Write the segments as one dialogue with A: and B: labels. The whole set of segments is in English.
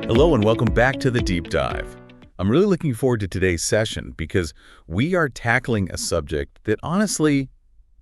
A: Hello and welcome back to the Deep Dive. I'm really looking forward to today's session because we are tackling a subject that honestly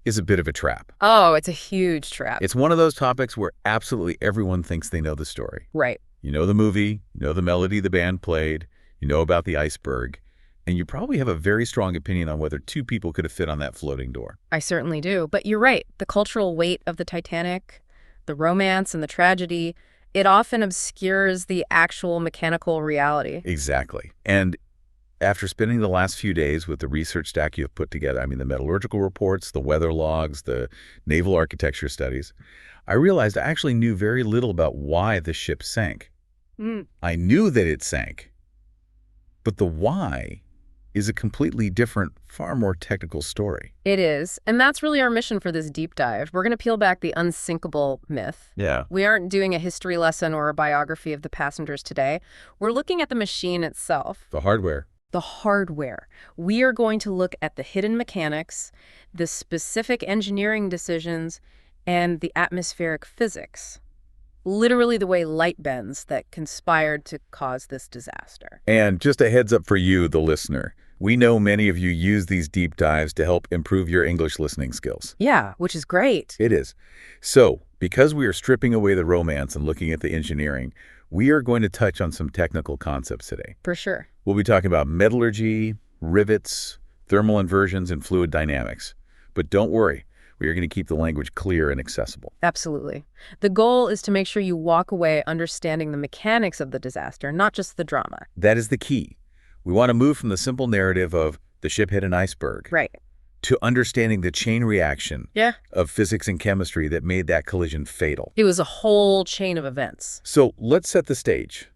A: is a bit of a trap.
B: Oh, it's a huge trap.
A: It's one of those topics where absolutely everyone thinks they know the story.
B: Right.
A: You know the movie, you know the melody the band played, you know about the iceberg, and you probably have a very strong opinion on whether two people could have fit on that floating door.
B: I certainly do. But you're right. The cultural weight of the Titanic, the romance and the tragedy, it often obscures the actual mechanical reality.
A: Exactly. And after spending the last few days with the research stack you have put together, I mean the metallurgical reports, the weather logs, the naval architecture studies, I realized I actually knew very little about why the ship sank. I knew that it sank, but the why is a completely different, far more technical story.
B: It is. And that's really our mission for this deep dive. We're going to peel back the unsinkable myth.
A: Yeah.
B: We aren't doing a history lesson or a biography of the passengers today. We're looking at the machine itself.
A: The hardware.
B: The hardware. We are going to look at the hidden mechanics, the specific engineering decisions, and the atmospheric physics. Literally the way light bends that conspired to cause this disaster.
A: And just a heads up for you, the listener. We know many of you use these deep dives to help improve your English listening skills.
B: Yeah, which is great.
A: It is. So, because we are stripping away the romance and looking at the engineering, we are going to touch on some technical concepts today.
B: For sure.
A: We'll be talking about metallurgy, rivets, thermal inversions, and fluid dynamics. But don't worry, we are going to keep the language clear and accessible.
B: Absolutely. The goal is to make sure you walk away understanding the mechanics of the disaster, not just the drama.
A: That is the key. We want to move from the simple narrative of the ship hit an iceberg
B: Right.
A: to understanding the chain reaction of physics and chemistry that made that collision fatal.
B: It was a whole chain of events.
A: So let's set the stage,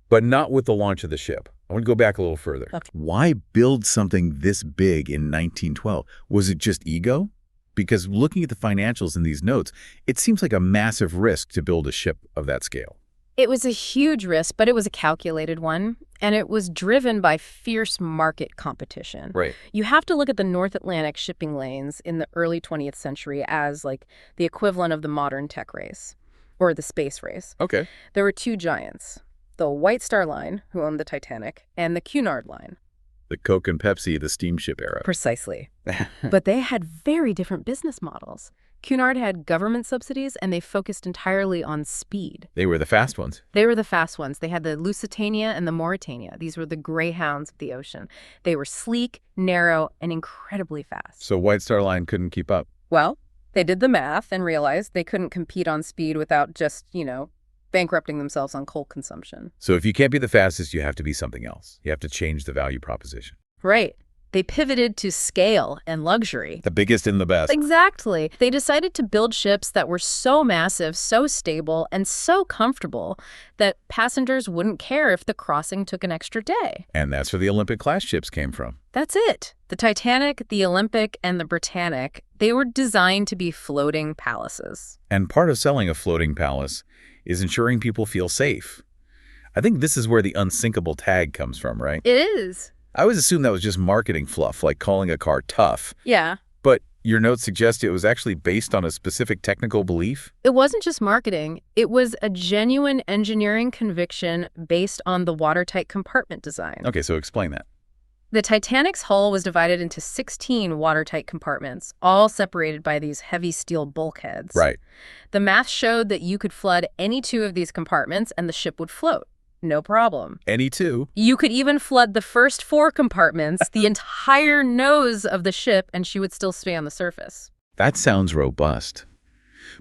A: but not with the launch of the ship. I want to go back a little further.
B: Okay.
A: Why build something this big in 1912? Was it just ego? Because looking at the financials in these notes, it seems like a massive risk to build a ship of that scale.
B: It was a huge risk, but it was a calculated one, and it was driven by fierce market competition.
A: Right.
B: You have to look at the North Atlantic shipping lanes in the early 20th century as like the equivalent of the modern tech race or the space race.
A: Okay.
B: There were two giants, the White Star Line, who owned the Titanic, and the Cunard Line.
A: The Coke and Pepsi, the steamship era.
B: Precisely. But they had very different business models. Cunard had government subsidies, and they focused entirely on speed.
A: They were the fast ones.
B: They were the fast ones. They had the Lusitania and the Mauritania. These were the greyhounds of the ocean. They were sleek, narrow, and incredibly fast.
A: So White Star Line couldn't keep up.
B: Well, they did the math and realized they couldn't compete on speed without just, bankrupting themselves on coal consumption.
A: So if you can't be the fastest, you have to be something else. You have to change the value proposition.
B: Right. They pivoted to scale and luxury.
A: The biggest and the best.
B: Exactly. They decided to build ships that were so massive, so stable, and so comfortable that passengers wouldn't care if the crossing took an extra day.
A: And that's where the Olympic-class ships came from.
B: That's it. The Titanic, the Olympic, and the Britannic, they were designed to be floating palaces.
A: And part of selling a floating palace is ensuring people feel safe. I think this is where the unsinkable tag comes from, right?
B: It is.
A: I always assumed that was just marketing fluff, like calling a car tough.
B: Yeah.
A: But your notes suggest it was actually based on a specific technical belief?
B: It wasn't just marketing. It was a genuine engineering conviction based on the watertight compartment design.
A: Okay, so explain that.
B: The Titanic's hull was divided into 16 watertight compartments, all separated by these heavy steel bulkheads.
A: Right.
B: The math showed that you could flood any two of these compartments and the ship would float. No problem.
A: Any two.
B: You could even flood the first 4 compartments, the entire nose of the ship, and she would still stay on the surface.
A: That sounds robust.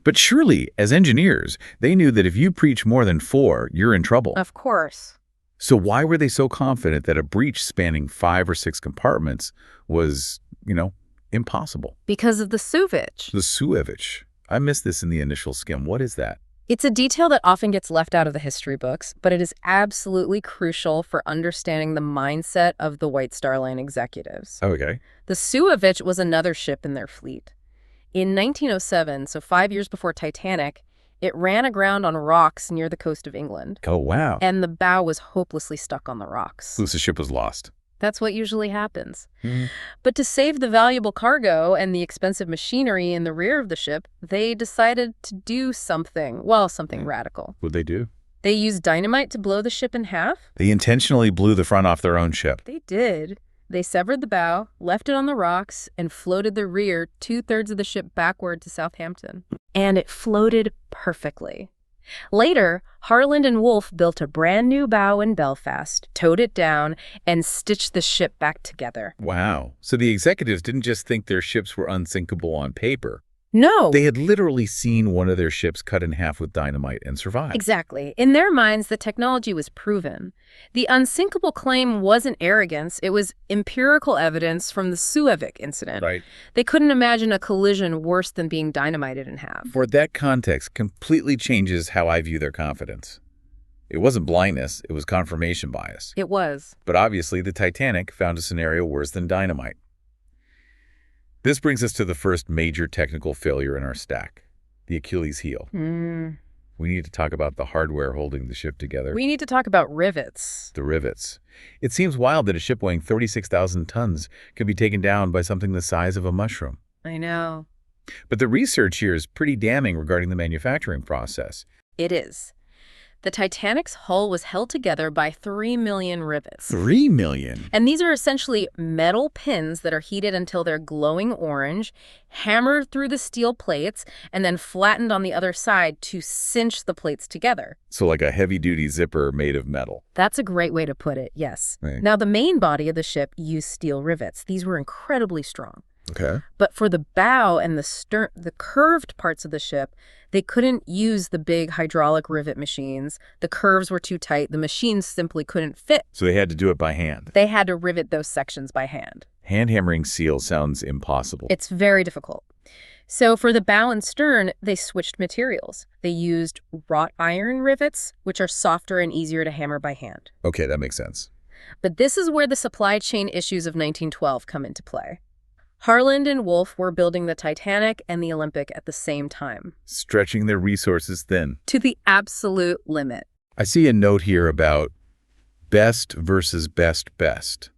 A: But surely, as engineers, they knew that if you preach more than 4, you're in trouble.
B: Of course.
A: So why were they so confident that a breach spanning 5 or 6 compartments was, impossible?
B: Because of the sewage.
A: The sewage. I missed this in the initial skim. What is that?
B: It's a detail that often gets left out of the history books, but it is absolutely crucial for understanding the mindset of the White Star Line executives.
A: Okay.
B: The Suevich was another ship in their fleet. In 1907, so 5 years before Titanic, it ran aground on rocks near the coast of England.
A: Oh, wow.
B: And the bow was hopelessly stuck on the rocks.
A: So the ship was lost.
B: That's what usually happens.
A: Mm-hmm.
B: But to save the valuable cargo and the expensive machinery in the rear of the ship, they decided to do something, something radical.
A: What'd they do?
B: They used dynamite to blow the ship in half?
A: They intentionally blew the front off their own ship.
B: They did. They severed the bow, left it on the rocks, and floated the rear 2/3 of the ship backward to Southampton. And it floated perfectly. Later, Harland and Wolff built a brand new bow in Belfast, towed it down, and stitched the ship back together.
A: Wow. So the executives didn't just think their ships were unsinkable on paper.
B: No!
A: They had literally seen one of their ships cut in half with dynamite and survive.
B: Exactly. In their minds, the technology was proven. The unsinkable claim wasn't arrogance, it was empirical evidence from the Suevik incident.
A: Right.
B: They couldn't imagine a collision worse than being dynamited in half.
A: For that context completely changes how I view their confidence. It wasn't blindness, it was confirmation bias.
B: It was.
A: But obviously, the Titanic found a scenario worse than dynamite. This brings us to the first major technical failure in our stack, the Achilles heel. We need to talk about the hardware holding the ship together.
B: We need to talk about rivets.
A: The rivets. It seems wild that a ship weighing 36,000 tons could be taken down by something the size of a mushroom.
B: I know.
A: But the research here is pretty damning regarding the manufacturing process.
B: It is. The Titanic's hull was held together by 3 million rivets.
A: 3 million?
B: And these are essentially metal pins that are heated until they're glowing orange, hammered through the steel plates, and then flattened on the other side to cinch the plates together.
A: So like a heavy-duty zipper made of metal.
B: That's a great way to put it, yes.
A: Right.
B: Now, the main body of the ship used steel rivets. These were incredibly strong.
A: Okay.
B: But for the bow and the stern, the curved parts of the ship, they couldn't use the big hydraulic rivet machines. The curves were too tight. The machines simply couldn't fit.
A: So they had to do it by hand.
B: They had to rivet those sections by hand.
A: Hand hammering seal sounds impossible.
B: It's very difficult. So for the bow and stern, they switched materials. They used wrought iron rivets, which are softer and easier to hammer by hand.
A: Okay, that makes sense.
B: But this is where the supply chain issues of 1912 come into play. Harland and Wolff were building the Titanic and the Olympic at the same time.
A: Stretching their resources thin.
B: To the absolute limit.
A: I see a note here about best versus best.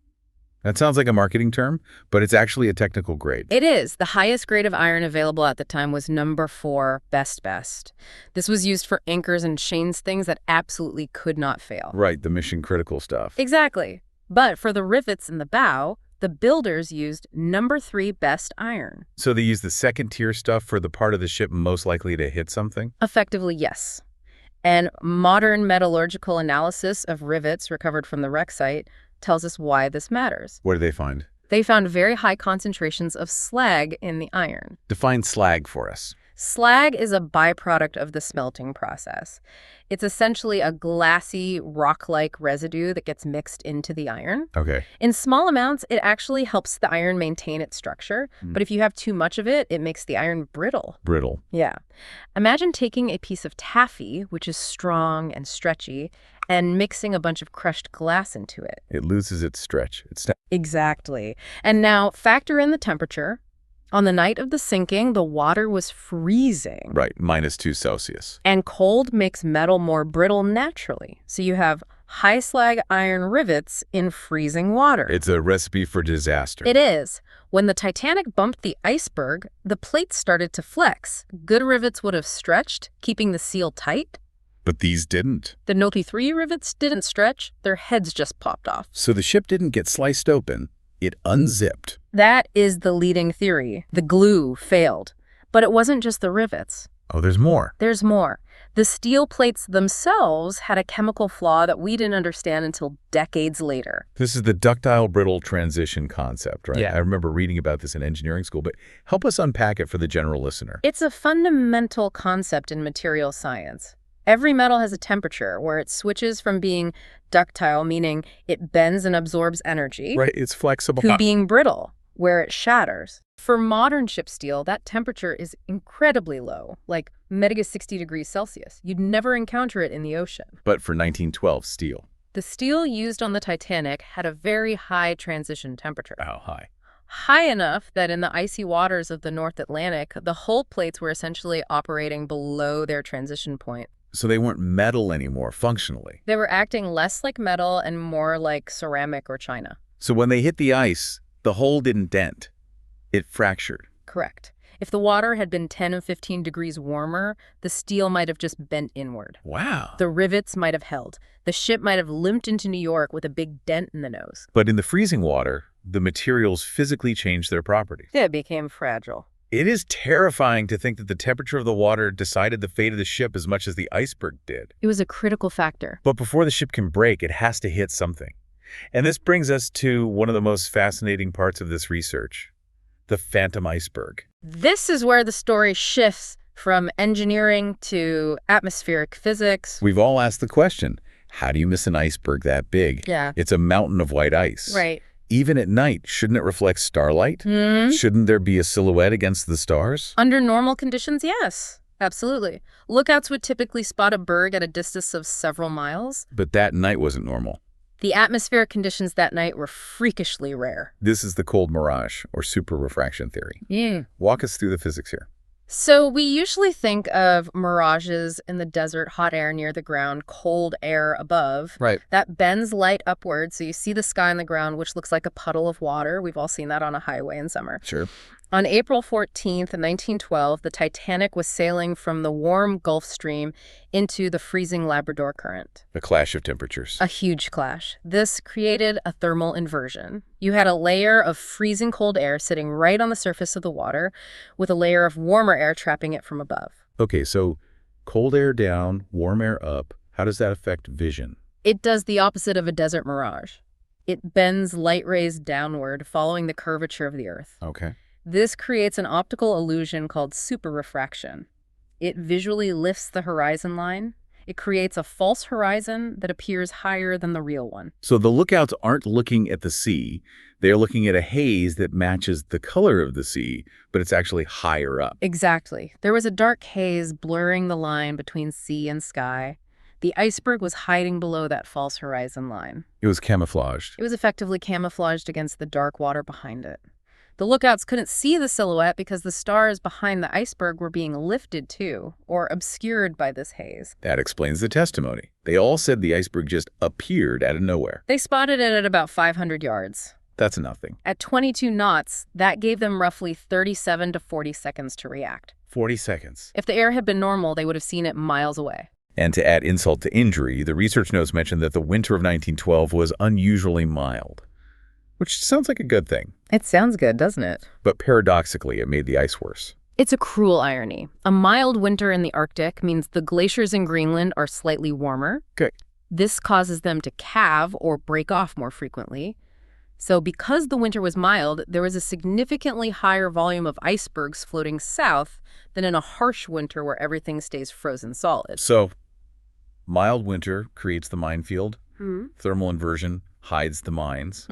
A: That sounds like a marketing term, but it's actually a technical grade.
B: It is. The highest grade of iron available at the time was number 4, best. This was used for anchors and chains, things that absolutely could not fail.
A: Right, the mission critical stuff.
B: Exactly. But for the rivets in the bow, the builders used number 3 best iron.
A: So they use the second-tier stuff for the part of the ship most likely to hit something?
B: Effectively, yes. And modern metallurgical analysis of rivets recovered from the wreck site tells us why this matters.
A: What did they find?
B: They found very high concentrations of slag in the iron.
A: Define slag for us.
B: Slag is a byproduct of the smelting process. It's essentially a glassy, rock-like residue that gets mixed into the iron.
A: Okay.
B: In small amounts, it actually helps the iron maintain its structure. But if you have too much of it, it makes the iron brittle.
A: Brittle.
B: Yeah. Imagine taking a piece of taffy, which is strong and stretchy, and mixing a bunch of crushed glass into it.
A: It loses its stretch.
B: Exactly. And now factor in the temperature. On the night of the sinking, the water was freezing.
A: Right, -2 Celsius.
B: And cold makes metal more brittle naturally. So you have high slag iron rivets in freezing water.
A: It's a recipe for disaster.
B: It is. When the Titanic bumped the iceberg, the plates started to flex. Good rivets would have stretched, keeping the seal tight.
A: But these didn't.
B: The Note 3 rivets didn't stretch. Their heads just popped off.
A: So the ship didn't get sliced open. It unzipped.
B: That is the leading theory. The glue failed. But it wasn't just the rivets.
A: Oh, there's more.
B: There's more. The steel plates themselves had a chemical flaw that we didn't understand until decades later.
A: This is the ductile brittle transition concept, right?
B: Yeah.
A: I remember reading about this in engineering school, but help us unpack it for the general listener.
B: It's a fundamental concept in material science. Every metal has a temperature where it switches from being ductile, meaning it bends and absorbs energy,
A: Right, it's flexible.
B: to being brittle, where it shatters. For modern ship steel, that temperature is incredibly low, like -60 degrees Celsius. You'd never encounter it in the ocean.
A: But for 1912 steel.
B: The steel used on the Titanic had a very high transition temperature.
A: How high?
B: High enough that in the icy waters of the North Atlantic, the hull plates were essentially operating below their transition point.
A: So they weren't metal anymore, functionally.
B: They were acting less like metal and more like ceramic or china.
A: So when they hit the ice, the hole didn't dent. It fractured.
B: Correct. If the water had been 10 or 15 degrees warmer, the steel might have just bent inward.
A: Wow.
B: The rivets might have held. The ship might have limped into New York with a big dent in the nose.
A: But in the freezing water, the materials physically changed their properties.
B: It became fragile.
A: It is terrifying to think that the temperature of the water decided the fate of the ship as much as the iceberg did.
B: It was a critical factor.
A: But before the ship can break, it has to hit something. And this brings us to one of the most fascinating parts of this research, the phantom iceberg.
B: This is where the story shifts from engineering to atmospheric physics.
A: We've all asked the question, how do you miss an iceberg that big?
B: Yeah.
A: It's a mountain of white ice.
B: Right.
A: Even at night, shouldn't it reflect starlight? Shouldn't there be a silhouette against the stars?
B: Under normal conditions, yes. Absolutely. Lookouts would typically spot a berg at a distance of several miles.
A: But that night wasn't normal.
B: The atmospheric conditions that night were freakishly rare.
A: This is the cold mirage, or super refraction theory. Walk us through the physics here.
B: So we usually think of mirages in the desert, hot air near the ground, cold air above.
A: Right.
B: That bends light upward, so you see the sky on the ground, which looks like a puddle of water. We've all seen that on a highway in summer.
A: Sure.
B: On April 14th, 1912, the Titanic was sailing from the warm Gulf Stream into the freezing Labrador Current.
A: A clash of temperatures.
B: A huge clash. This created a thermal inversion. You had a layer of freezing cold air sitting right on the surface of the water, with a layer of warmer air trapping it from above.
A: Okay, so cold air down, warm air up. How does that affect vision?
B: It does the opposite of a desert mirage. It bends light rays downward, following the curvature of the Earth.
A: Okay.
B: This creates an optical illusion called superrefraction. It visually lifts the horizon line. It creates a false horizon that appears higher than the real one.
A: So the lookouts aren't looking at the sea. They're looking at a haze that matches the color of the sea, but it's actually higher up.
B: Exactly. There was a dark haze blurring the line between sea and sky. The iceberg was hiding below that false horizon line.
A: It was camouflaged.
B: It was effectively camouflaged against the dark water behind it. The lookouts couldn't see the silhouette because the stars behind the iceberg were being lifted too, or obscured by this haze.
A: That explains the testimony. They all said the iceberg just appeared out of nowhere.
B: They spotted it at about 500 yards.
A: That's nothing.
B: At 22 knots, that gave them roughly 37 to 40 seconds to react.
A: 40 seconds.
B: If the air had been normal, they would have seen it miles away.
A: And to add insult to injury, the research notes mentioned that the winter of 1912 was unusually mild, which sounds like a good thing.
B: It sounds good, doesn't it?
A: But paradoxically, it made the ice worse.
B: It's a cruel irony. A mild winter in the Arctic means the glaciers in Greenland are slightly warmer.
A: Okay.
B: This causes them to calve or break off more frequently. So because the winter was mild, there was a significantly higher volume of icebergs floating south than in a harsh winter where everything stays frozen solid.
A: So, mild winter creates the minefield. Thermal inversion hides the mines.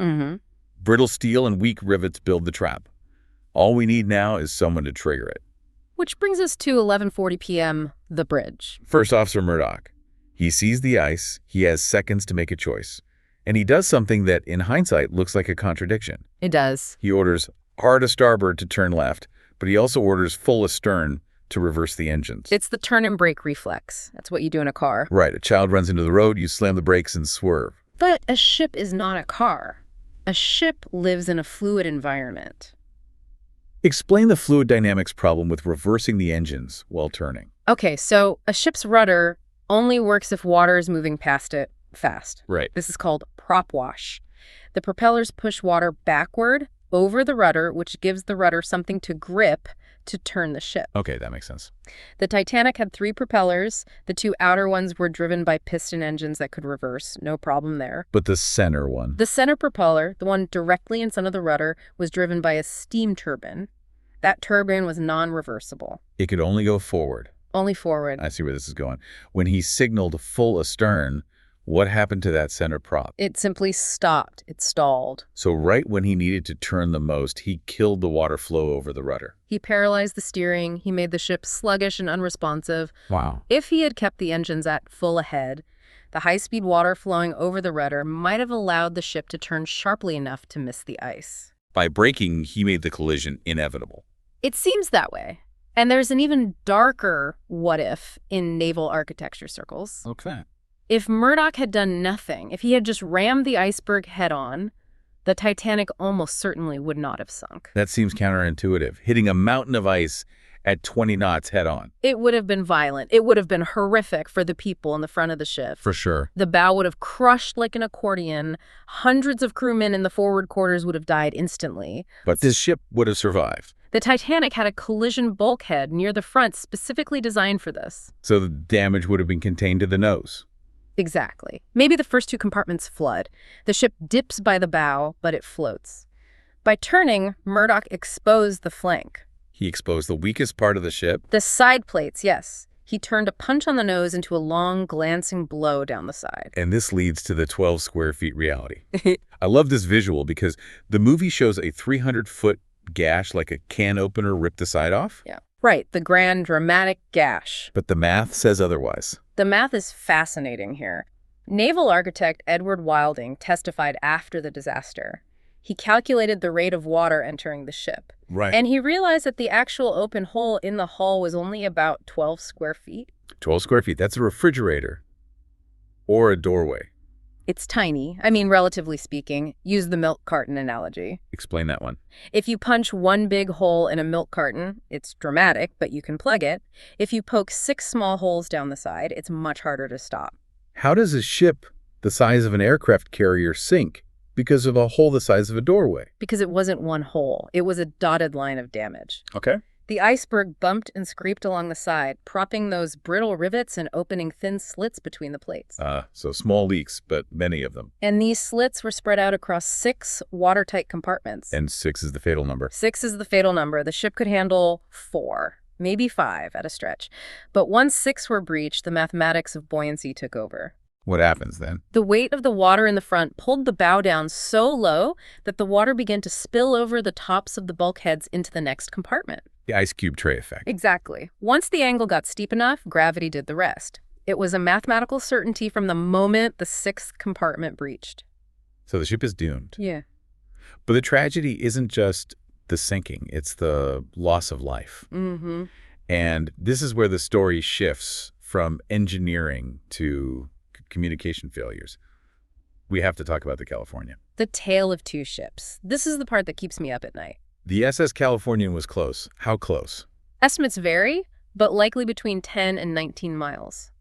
A: Brittle steel and weak rivets build the trap. All we need now is someone to trigger it.
B: Which brings us to 11:40 p.m., the bridge.
A: First Officer Murdoch. He sees the ice. He has seconds to make a choice. And he does something that, in hindsight, looks like a contradiction.
B: It does.
A: He orders hard a starboard to turn left, but he also orders full astern to reverse the engines.
B: It's the turn and brake reflex. That's what you do in a car.
A: Right. A child runs into the road, you slam the brakes and swerve.
B: But a ship is not a car. A ship lives in a fluid environment.
A: Explain the fluid dynamics problem with reversing the engines while turning.
B: Okay, so a ship's rudder only works if water is moving past it fast.
A: Right.
B: This is called prop wash. The propellers push water backward over the rudder, which gives the rudder something to grip to turn the ship.
A: Okay, that makes sense.
B: The Titanic had 3 propellers. The 2 outer ones were driven by piston engines that could reverse. No problem there.
A: But the center one.
B: The center propeller, the one directly in front of the rudder, was driven by a steam turbine. That turbine was non-reversible.
A: It could only go forward.
B: Only forward.
A: I see where this is going. When he signaled full astern, what happened to that center prop?
B: It simply stopped. It stalled.
A: So right when he needed to turn the most, he killed the water flow over the rudder.
B: He paralyzed the steering. He made the ship sluggish and unresponsive.
A: Wow.
B: If he had kept the engines at full ahead, the high-speed water flowing over the rudder might have allowed the ship to turn sharply enough to miss the ice.
A: By braking, he made the collision inevitable.
B: It seems that way. And there's an even darker what-if in naval architecture circles.
A: Okay.
B: If Murdoch had done nothing, if he had just rammed the iceberg head-on, the Titanic almost certainly would not have sunk.
A: That seems counterintuitive. Hitting a mountain of ice at 20 knots head-on.
B: It would have been violent. It would have been horrific for the people in the front of the ship.
A: For sure.
B: The bow would have crushed like an accordion. Hundreds of crewmen in the forward quarters would have died instantly.
A: But this ship would have survived.
B: The Titanic had a collision bulkhead near the front specifically designed for this.
A: So the damage would have been contained to the nose.
B: Exactly. Maybe the first two compartments flood. The ship dips by the bow, but it floats. By turning, Murdoch exposed the flank.
A: He exposed the weakest part of the ship.
B: The side plates, yes. He turned a punch on the nose into a long, glancing blow down the side.
A: And this leads to the 12 square feet reality. I love this visual because the movie shows a 300-foot gash like a can opener ripped the side off.
B: Yeah. Right, the grand, dramatic gash.
A: But the math says otherwise.
B: The math is fascinating here. Naval architect Edward Wilding testified after the disaster. He calculated the rate of water entering the ship.
A: Right.
B: And he realized that the actual open hole in the hull was only about 12 square feet.
A: 12 square feet. That's a refrigerator. Or a doorway.
B: It's tiny. I mean, relatively speaking. Use the milk carton analogy.
A: Explain that one.
B: If you punch one big hole in a milk carton, it's dramatic, but you can plug it. If you poke 6 small holes down the side, it's much harder to stop.
A: How does a ship the size of an aircraft carrier sink because of a hole the size of a doorway?
B: Because it wasn't one hole. It was a dotted line of damage.
A: Okay.
B: The iceberg bumped and scraped along the side, propping those brittle rivets and opening thin slits between the plates.
A: So small leaks, but many of them.
B: And these slits were spread out across 6 watertight compartments.
A: And 6 is the fatal number.
B: 6 is the fatal number. The ship could handle 4, maybe 5 at a stretch. But once 6 were breached, the mathematics of buoyancy took over.
A: What happens then?
B: The weight of the water in the front pulled the bow down so low that the water began to spill over the tops of the bulkheads into the next compartment.
A: The ice cube tray effect.
B: Exactly. Once the angle got steep enough, gravity did the rest. It was a mathematical certainty from the moment the 6th compartment breached.
A: So the ship is doomed.
B: Yeah.
A: But the tragedy isn't just the sinking, it's the loss of life.
B: Mm-hmm.
A: And this is where the story shifts from engineering to communication failures. We have to talk about the California.
B: The tale of 2 ships. This is the part that keeps me up at night.
A: The SS Californian was close. How close?
B: Estimates vary, but likely between 10 and 19 miles.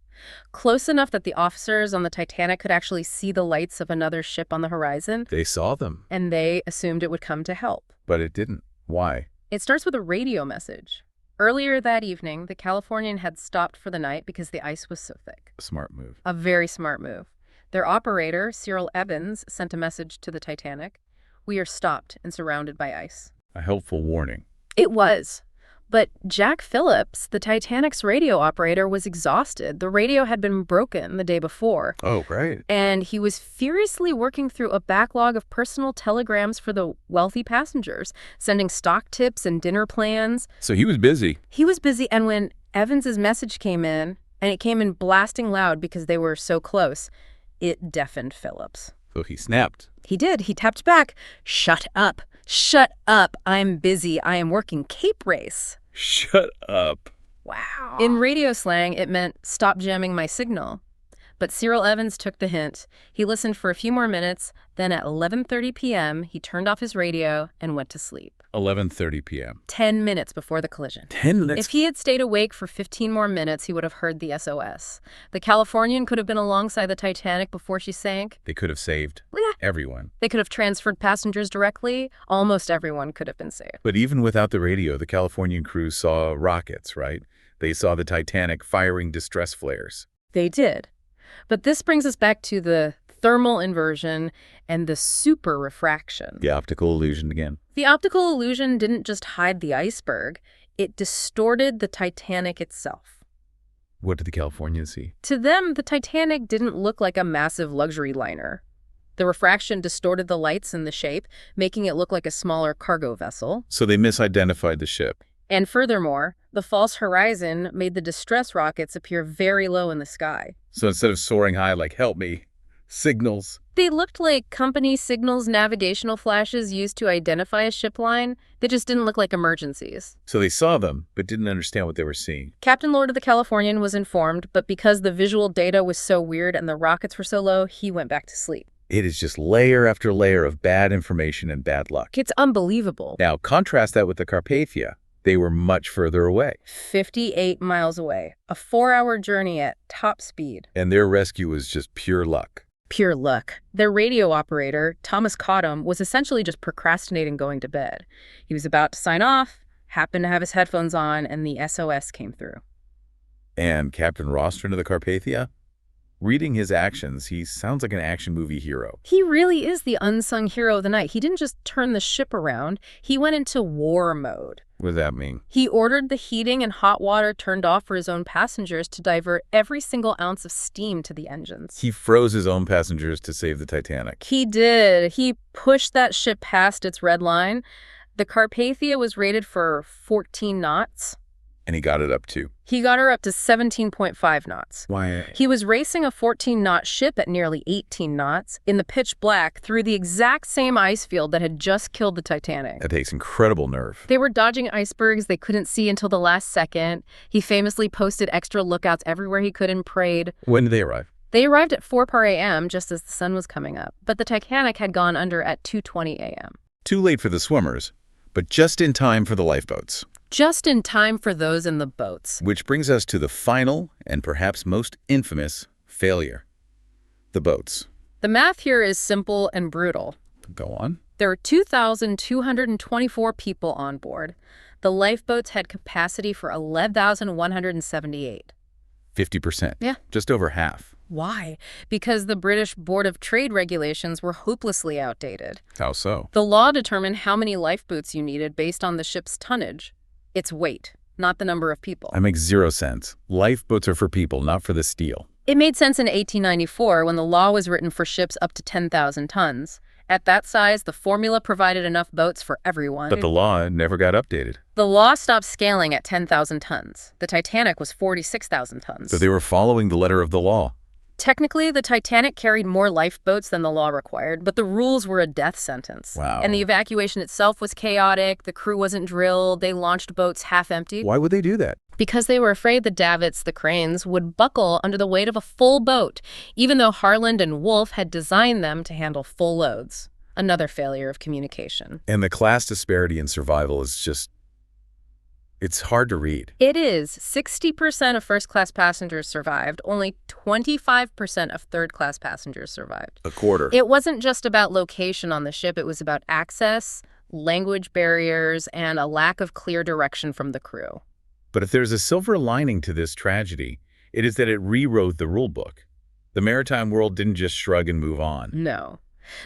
B: Close enough that the officers on the Titanic could actually see the lights of another ship on the horizon,
A: They saw them,
B: and they assumed it would come to help.
A: but it didn't. Why?
B: It starts with a radio message. Earlier that evening, the Californian had stopped for the night because the ice was so thick.
A: A smart move.
B: A very smart move. Their operator, Cyril Evans, sent a message to the Titanic. "We are stopped and surrounded by ice."
A: A helpful warning.
B: It was. But Jack Phillips, the Titanic's radio operator, was exhausted. The radio had been broken the day before.
A: Oh, right.
B: And he was furiously working through a backlog of personal telegrams for the wealthy passengers, sending stock tips and dinner plans.
A: So he was busy.
B: He was busy, and when Evans's message came in, and it came in blasting loud because they were so close, it deafened Phillips.
A: So he snapped.
B: He did. He tapped back. "Shut up. Shut up. I'm busy. I am working Cape Race."
A: Shut up.
B: Wow. In radio slang, it meant stop jamming my signal. But Cyril Evans took the hint. He listened for a few more minutes. Then at 11:30 p.m., he turned off his radio and went to sleep.
A: 11:30 p.m.
B: 10 minutes before the collision.
A: 10 minutes.
B: If he had stayed awake for 15 more minutes, he would have heard the SOS. The Californian could have been alongside the Titanic before she sank.
A: They could have saved everyone.
B: They could have transferred passengers directly. Almost everyone could have been saved.
A: But even without the radio, the Californian crew saw rockets, right? They saw the Titanic firing distress flares.
B: They did. But this brings us back to the thermal inversion and the super refraction.
A: The optical illusion again.
B: The optical illusion didn't just hide the iceberg, it distorted the Titanic itself.
A: What did the Californians see?
B: To them, the Titanic didn't look like a massive luxury liner. The refraction distorted the lights and the shape, making it look like a smaller cargo vessel.
A: So they misidentified the ship.
B: And furthermore, the false horizon made the distress rockets appear very low in the sky.
A: So instead of soaring high like, help me, signals.
B: They looked like company signals navigational flashes used to identify a ship line. They just didn't look like emergencies.
A: So they saw them, but didn't understand what they were seeing.
B: Captain Lord of the Californian was informed, but because the visual data was so weird and the rockets were so low, he went back to sleep.
A: It is just layer after layer of bad information and bad luck.
B: It's unbelievable.
A: Now, contrast that with the Carpathia. They were much further away.
B: 58 miles away, a 4-hour journey at top speed.
A: And their rescue was just pure luck.
B: Pure luck. Their radio operator, Thomas Cottam, was essentially just procrastinating going to bed. He was about to sign off, happened to have his headphones on, and the SOS came through.
A: And Captain Rostron of the Carpathia? Reading his actions, he sounds like an action movie hero.
B: He really is the unsung hero of the night. He didn't just turn the ship around, he went into war mode.
A: What does that mean?
B: He ordered the heating and hot water turned off for his own passengers to divert every single ounce of steam to the engines.
A: He froze his own passengers to save the Titanic.
B: He did. He pushed that ship past its red line. The Carpathia was rated for 14 knots.
A: And he got it up too.
B: He got her up to 17.5 knots.
A: Why?
B: He was racing a 14-knot ship at nearly 18 knots in the pitch black through the exact same ice field that had just killed the Titanic.
A: That takes incredible nerve.
B: They were dodging icebergs they couldn't see until the last second. He famously posted extra lookouts everywhere he could and prayed.
A: When did they arrive?
B: They arrived at 4 a.m. just as the sun was coming up, but the Titanic had gone under at 2:20 a.m.
A: Too late for the swimmers, but just in time for the lifeboats.
B: Just in time for those in the boats.
A: Which brings us to the final and perhaps most infamous failure. The boats.
B: The math here is simple and brutal.
A: Go on.
B: There are 2,224 people on board. The lifeboats had capacity for 11,178.
A: 50%.
B: Yeah.
A: Just over half.
B: Why? Because the British Board of Trade regulations were hopelessly outdated.
A: How so?
B: The law determined how many lifeboats you needed based on the ship's tonnage. Its weight, not the number of people.
A: That makes zero sense. Lifeboats are for people, not for the steel.
B: It made sense in 1894 when the law was written for ships up to 10,000 tons. At that size, the formula provided enough boats for everyone.
A: But the law never got updated.
B: The law stopped scaling at 10,000 tons. The Titanic was 46,000 tons.
A: So they were following the letter of the law.
B: Technically, the Titanic carried more lifeboats than the law required, but the rules were a death sentence.
A: Wow.
B: And the evacuation itself was chaotic. The crew wasn't drilled. They launched boats half-empty.
A: Why would they do that?
B: Because they were afraid the davits, the cranes, would buckle under the weight of a full boat, even though Harland and Wolff had designed them to handle full loads. Another failure of communication.
A: And the class disparity in survival is just... it's hard to read.
B: It is. 60% of first-class passengers survived. Only 25% of third-class passengers survived.
A: A quarter.
B: It wasn't just about location on the ship. It was about access, language barriers, and a lack of clear direction from the crew.
A: But if there's a silver lining to this tragedy, it is that it rewrote the rule book. The maritime world didn't just shrug and move on.
B: No.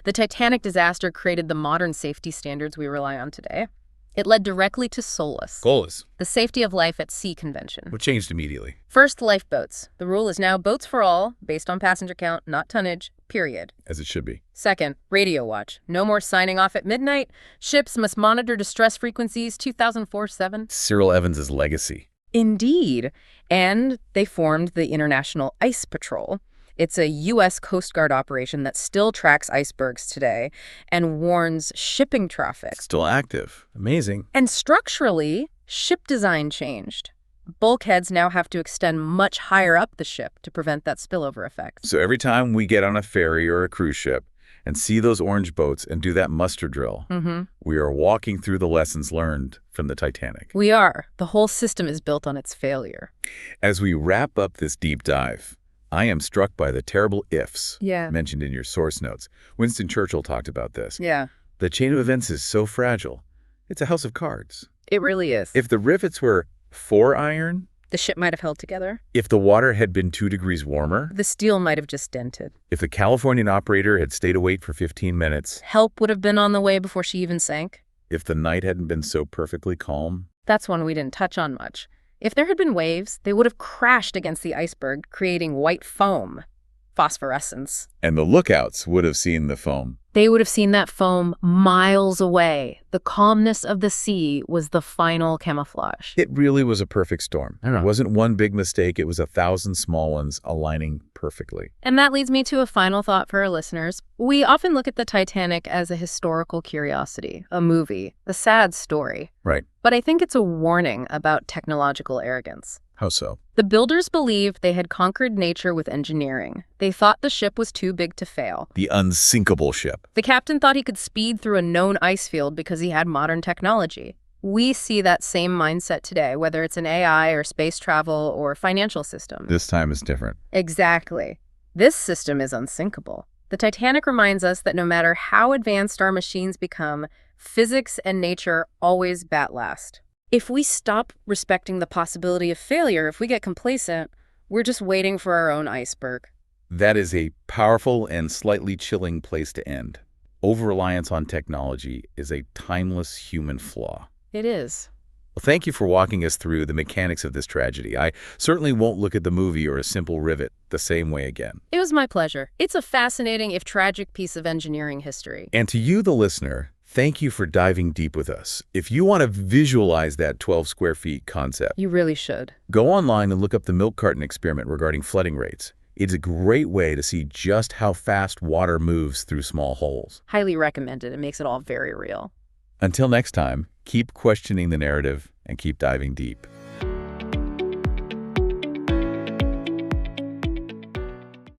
B: The Titanic disaster created the modern safety standards we rely on today. It led directly to SOLAS,
A: Goals.
B: the Safety of Life at Sea Convention.
A: What changed immediately?
B: First, lifeboats. The rule is now boats for all, based on passenger count, not tonnage, period.
A: As it should be.
B: Second, radio watch. No more signing off at midnight. Ships must monitor distress frequencies 2004/7.
A: Cyril Evans's legacy.
B: Indeed. And they formed the International Ice Patrol. It's a U.S. Coast Guard operation that still tracks icebergs today and warns shipping traffic.
A: Still active. Amazing.
B: And structurally, ship design changed. Bulkheads now have to extend much higher up the ship to prevent that spillover effect.
A: So every time we get on a ferry or a cruise ship and see those orange boats and do that muster drill, we are walking through the lessons learned from the Titanic.
B: We are. The whole system is built on its failure.
A: As we wrap up this deep dive, I am struck by the terrible ifs mentioned in your source notes. Winston Churchill talked about this.
B: Yeah.
A: The chain of events is so fragile. It's a house of cards.
B: It really is.
A: If the rivets were 4 iron,
B: the ship might have held together.
A: if the water had been 2 degrees warmer,
B: The steel might have just dented.
A: if the Californian operator had stayed awake for 15 minutes,
B: Help would have been on the way before she even sank.
A: if the night hadn't been so perfectly calm.
B: That's one we didn't touch on much. If there had been waves, they would have crashed against the iceberg, creating white foam, phosphorescence.
A: And the lookouts would have seen the foam.
B: They would have seen that foam miles away. The calmness of the sea was the final camouflage.
A: It really was a perfect storm. It wasn't one big mistake. It was 1,000 small ones aligning perfectly.
B: And that leads me to a final thought for our listeners. We often look at the Titanic as a historical curiosity, a movie, a sad story.
A: Right.
B: But I think it's a warning about technological arrogance.
A: How so?
B: The builders believed they had conquered nature with engineering. They thought the ship was too big to fail.
A: The unsinkable ship.
B: The captain thought he could speed through a known ice field because he had modern technology. We see that same mindset today, whether it's in AI or space travel or financial systems.
A: This time is different.
B: Exactly. This system is unsinkable. The Titanic reminds us that no matter how advanced our machines become, physics and nature always bat last. If we stop respecting the possibility of failure, if we get complacent, we're just waiting for our own iceberg.
A: That is a powerful and slightly chilling place to end. Over-reliance on technology is a timeless human flaw.
B: It is.
A: Well, thank you for walking us through the mechanics of this tragedy. I certainly won't look at the movie or a simple rivet the same way again.
B: It was my pleasure. It's a fascinating, if tragic, piece of engineering history.
A: And to you, the listener, thank you for diving deep with us. If you want to visualize that 12 square feet concept,
B: You really should.
A: go online and look up the milk carton experiment regarding flooding rates. It's a great way to see just how fast water moves through small holes.
B: Highly recommended. It makes it all very real.
A: Until next time, keep questioning the narrative and keep diving deep.